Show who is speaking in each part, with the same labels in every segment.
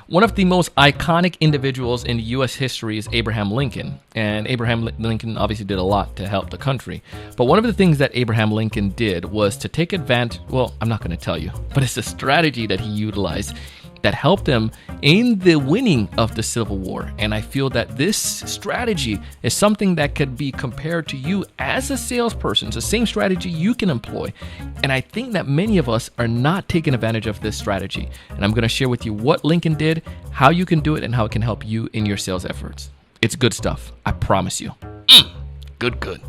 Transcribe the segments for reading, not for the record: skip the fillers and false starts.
Speaker 1: One of the most iconic individuals in U.S. history is Abraham Lincoln. And Abraham Lincoln obviously did a lot to help the country. But one of the things that Abraham Lincoln did was to take advantage, well, I'm not going to tell you, but it's a strategy that he utilized that helped him in the winning of the Civil War. And I feel that this strategy is something that could be compared to you as a salesperson. It's the same strategy you can employ. And I think that many of us are not taking advantage of this strategy. And I'm going to share with you what Lincoln did, how you can do it, and how it can help you in your sales efforts. It's good stuff. I promise you. Good.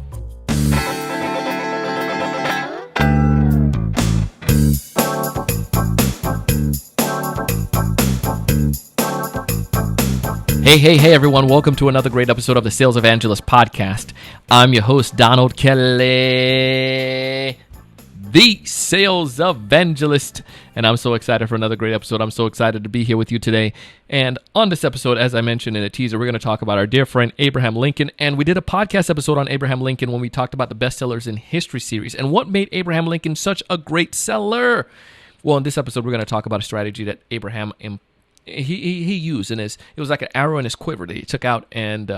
Speaker 1: Hey, everyone. Welcome to another great episode of the Sales Evangelist Podcast. I'm your host, Donald Kelly, the Sales Evangelist. And I'm so excited for another great episode. I'm so excited to be here with you today. And on this episode, as I mentioned in a teaser, we're going to talk about our dear friend, Abraham Lincoln. And we did a podcast episode on Abraham Lincoln when we talked about the bestsellers in history series and what made Abraham Lincoln such a great seller. Well, in this episode, we're going to talk about a strategy that Abraham he used, and it was like an arrow in his quiver that he took out and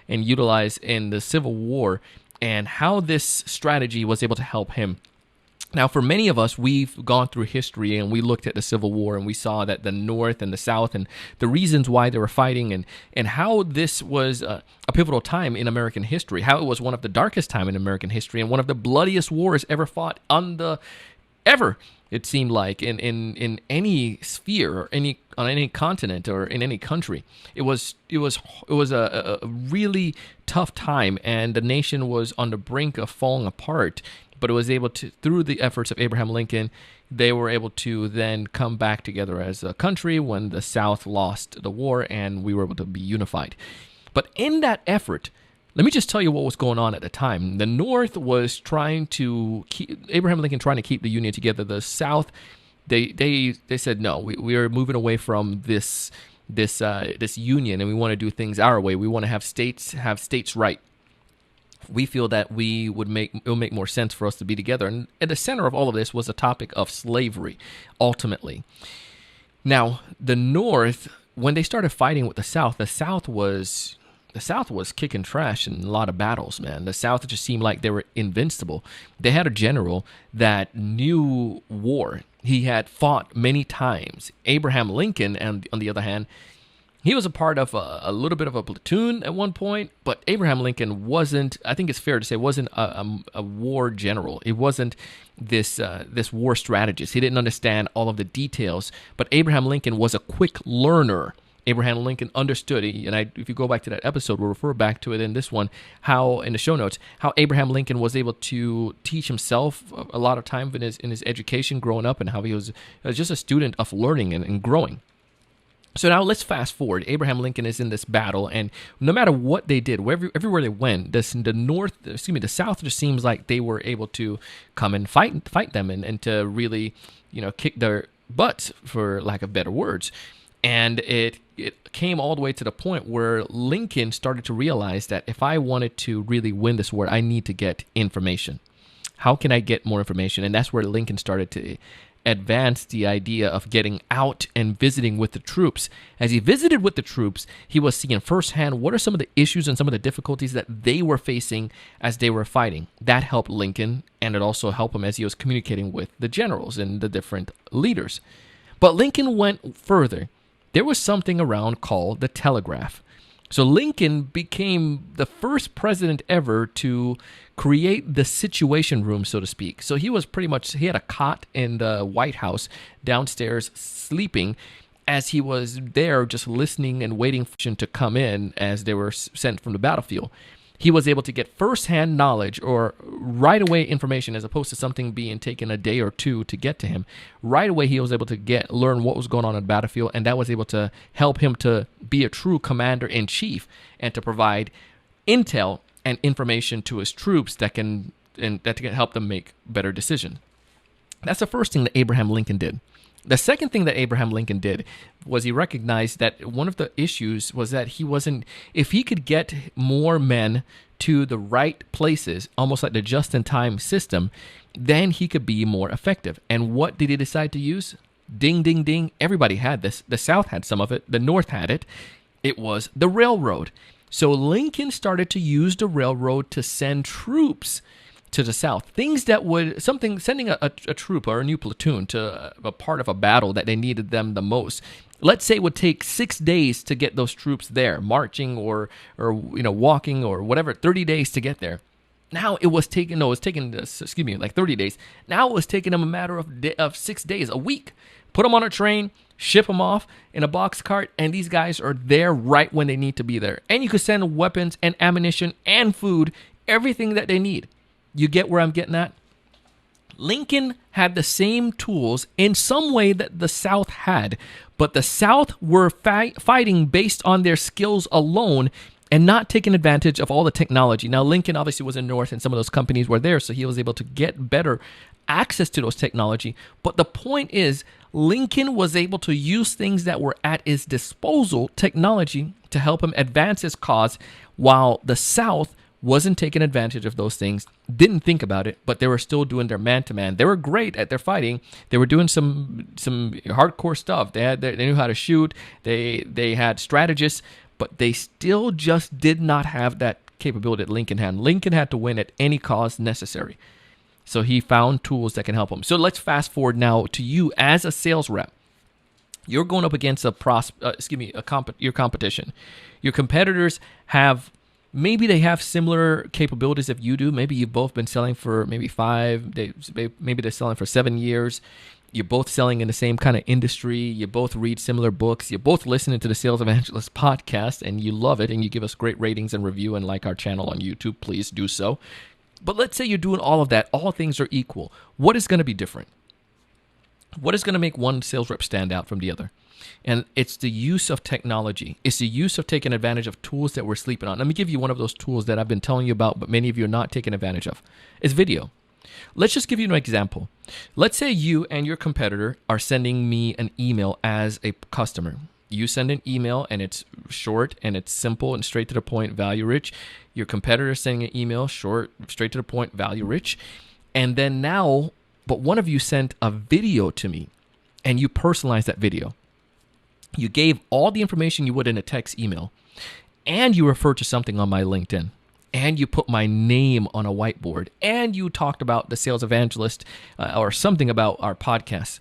Speaker 1: utilized in the Civil War, and how this strategy was able to help him. Now, for many of us, we've gone through history and we looked at the Civil War and we saw that the North and the South and the reasons why they were fighting and how this was a pivotal time in American history, how it was one of the darkest time in American history and one of the bloodiest wars ever fought ever. It seemed like in any sphere or on any continent or in any country, it was a really tough time, and the nation was on the brink of falling apart. But it was able to, through the efforts of Abraham Lincoln, they were able to then come back together as a country when the South lost the war, and we were able to be unified. But in that effort, let me just tell you what was going on at the time. The North was trying to keep Abraham Lincoln trying to keep the Union together. The South, they said no. We are moving away from this union, and we want to do things our way. We want to have states right. We feel that it will make more sense for us to be together. And at the center of all of this was the topic of slavery, ultimately. Now, the North, when they started fighting with the South was kicking trash in a lot of battles, man. The South just seemed like they were invincible. They had a general that knew war. He had fought many times. Abraham Lincoln, and on the other hand, he was a part of a little bit of a platoon at one point, but Abraham Lincoln wasn't, I think it's fair to say, wasn't a war general. It wasn't this war strategist. He didn't understand all of the details, but Abraham Lincoln was a quick learner. Abraham Lincoln understood, and if you go back to that episode, we'll refer back to it in this one, in the show notes, how Abraham Lincoln was able to teach himself a lot of time in his education growing up, and how he was just a student of learning and growing. So now let's fast forward. Abraham Lincoln is in this battle, and no matter what they did, everywhere they went, the South just seems like they were able to come and fight them and to really, kick their butts, for lack of better words. And it came all the way to the point where Lincoln started to realize that if I wanted to really win this war, I need to get information. How can I get more information? And that's where Lincoln started to advance the idea of getting out and visiting with the troops. As he visited with the troops, he was seeing firsthand what are some of the issues and some of the difficulties that they were facing as they were fighting. That helped Lincoln, and it also helped him as he was communicating with the generals and the different leaders. But Lincoln went further. There was something around called the telegraph. So Lincoln became the first president ever to create the situation room, so to speak. So he had a cot in the White House downstairs sleeping as he was there just listening and waiting for him to come in as they were sent from the battlefield. He was able to get firsthand knowledge or right away information, as opposed to something being taken a day or two to get to him. Right away, he was able to learn what was going on the battlefield, and that was able to help him to be a true commander-in-chief and to provide intel and information to his troops that can help them make better decisions. That's the first thing that Abraham Lincoln did. The second thing that Abraham Lincoln did was he recognized that one of the issues was that if he could get more men to the right places, almost like the just-in-time system, then he could be more effective. And what did he decide to use? Ding, ding, ding. Everybody had this. The South had some of it. The North had it. It was the railroad. So Lincoln started to use the railroad to send troops to the South. Things that would, sending a troop or a new platoon to a part of a battle that they needed them the most. Let's say it would take 6 days to get those troops there, marching or walking or whatever, 30 days to get there. Now it was taking, like 30 days. Now it was taking them a matter of 6 days, a week. Put them on a train, ship them off in a box cart, and these guys are there right when they need to be there. And you could send weapons and ammunition and food, everything that they need. You get where I'm getting at? Lincoln had the same tools in some way that the South had, but the South were fighting based on their skills alone and not taking advantage of all the technology. Now, Lincoln obviously was in the North and some of those companies were there, so he was able to get better access to those technology. But the point is, Lincoln was able to use things that were at his disposal, technology, to help him advance his cause, while the South wasn't taking advantage of those things, didn't think about it, but they were still doing their man-to-man. They were great at their fighting. They were doing some hardcore stuff. They knew how to shoot. They had strategists, but they still just did not have that capability that Lincoln had. Lincoln had to win at any cost necessary. So he found tools that can help him. So let's fast forward now to you as a sales rep. You're going up against your competition. Your competitors maybe they have similar capabilities if you do. Maybe you've both been selling for maybe maybe they're selling for 7 years. You're both selling in the same kind of industry. You both read similar books. You're both listening to the Sales Evangelist podcast, and you love it, and you give us great ratings and review and like our channel on YouTube. Please do so. But let's say you're doing all of that. All things are equal. What is going to be different? What is going to make one sales rep stand out from the other? And it's the use of technology. It's the use of taking advantage of tools that we're sleeping on. Let me give you one of those tools that I've been telling you about, but many of you are not taking advantage of. It's video. Let's just give you an example. Let's say you and your competitor are sending me an email as a customer. You send an email and it's short and it's simple and straight to the point, value rich. Your competitor is sending an email, short, straight to the point, value rich. And then but one of you sent a video to me and you personalized that video. You gave all the information you would in a text email, and you referred to something on my LinkedIn, and you put my name on a whiteboard, and you talked about the Sales Evangelist or something about our podcast.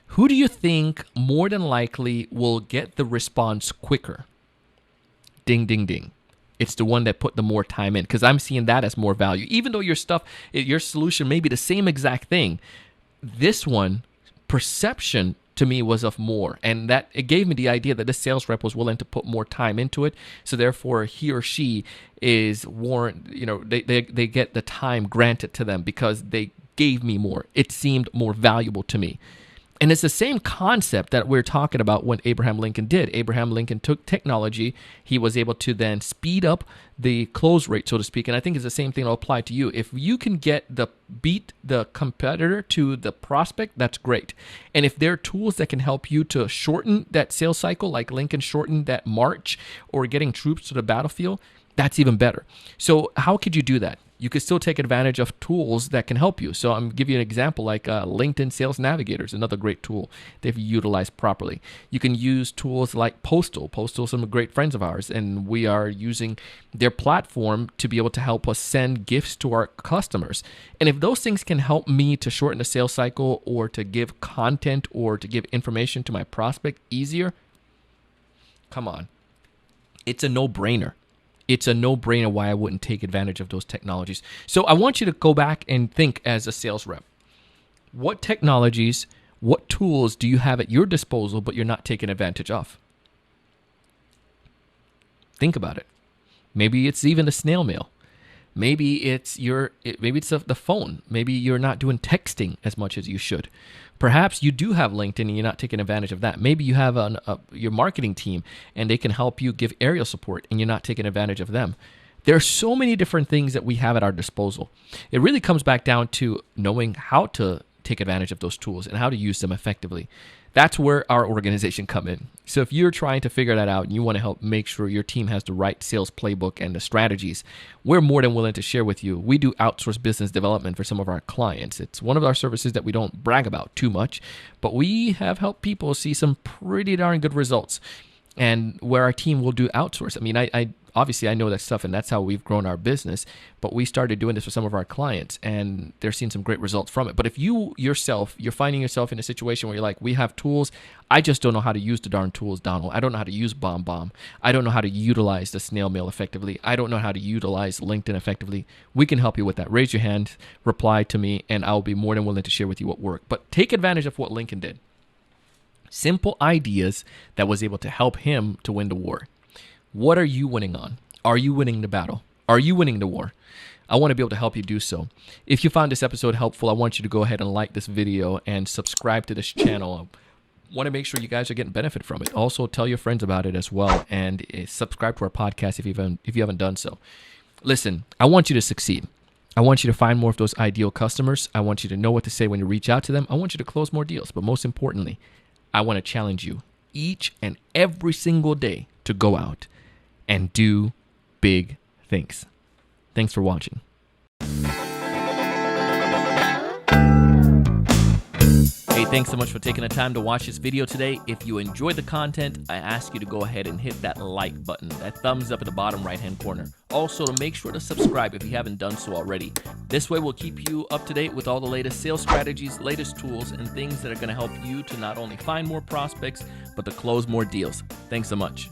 Speaker 1: Who do you think more than likely will get the response quicker? Ding, ding, ding. It's the one that put the more time in, because I'm seeing that as more value. Even though your solution may be the same exact thing, this one, perception to me was of more, and that it gave me the idea that this sales rep was willing to put more time into it, so therefore he or she is they get the time granted to them because they gave me more. It seemed more valuable to me. And it's the same concept that we're talking about what Abraham Lincoln did. Abraham Lincoln took technology. He was able to then speed up the close rate, so to speak. And I think it's the same thing that will apply to you. If you can beat the competitor to the prospect, that's great. And if there are tools that can help you to shorten that sales cycle, like Lincoln shortened that march or getting troops to the battlefield, that's even better. So how could you do that? You could still take advantage of tools that can help you. So I'm giving you an example like LinkedIn Sales Navigator is another great tool if you utilize properly. You can use tools like Postal. Postal is some great friends of ours, and we are using their platform to be able to help us send gifts to our customers. And if those things can help me to shorten the sales cycle or to give content or to give information to my prospect easier, come on. It's a no-brainer. It's a no-brainer why I wouldn't take advantage of those technologies. So I want you to go back and think as a sales rep. What technologies, what tools do you have at your disposal but you're not taking advantage of? Think about it. Maybe it's even the snail mail. Maybe it's the phone. Maybe you're not doing texting as much as you should. Perhaps you do have LinkedIn and you're not taking advantage of that. Maybe you have your marketing team and they can help you give aerial support and you're not taking advantage of them. There are so many different things that we have at our disposal. It really comes back down to knowing how to take advantage of those tools and how to use them effectively. That's where our organization come in. So if you're trying to figure that out and you want to help make sure your team has the right sales playbook and the strategies, we're more than willing to share with you. We do outsource business development for some of our clients. It's one of our services that we don't brag about too much, but we have helped people see some pretty darn good results. And where our team will do outsource. I mean, I obviously I know that stuff, and that's how we've grown our business. But we started doing this for some of our clients, and they're seeing some great results from it. But if you yourself, you're finding yourself in a situation where you're like, we have tools, I just don't know how to use the darn tools, Donald. I don't know how to use BombBomb. I don't know how to utilize the snail mail effectively. I don't know how to utilize LinkedIn effectively. We can help you with that. Raise your hand, reply to me, and I'll be more than willing to share with you what worked. But take advantage of what Lincoln did. Simple ideas that was able to help him to win the war. What are you winning on? Are you winning the battle? Are you winning the war? I want to be able to help you do so. If you found this episode helpful, I want you to go ahead and like this video and subscribe to this channel. I want to make sure you guys are getting benefit from it. Also, tell your friends about it as well, and subscribe to our podcast if you haven't done so. Listen, I want you to succeed. I want you to find more of those ideal customers. I want you to know what to say when you reach out to them. I want you to close more deals, but most importantly, I want to challenge you each and every single day to go out and do big things. Thanks for watching. Hey, thanks so much for taking the time to watch this video today. If you enjoyed the content, I ask you to go ahead and hit that like button, that thumbs up in the bottom right-hand corner. Also, to make sure to subscribe if you haven't done so already. This way, we'll keep you up to date with all the latest sales strategies, latest tools, and things that are going to help you to not only find more prospects, but to close more deals. Thanks so much.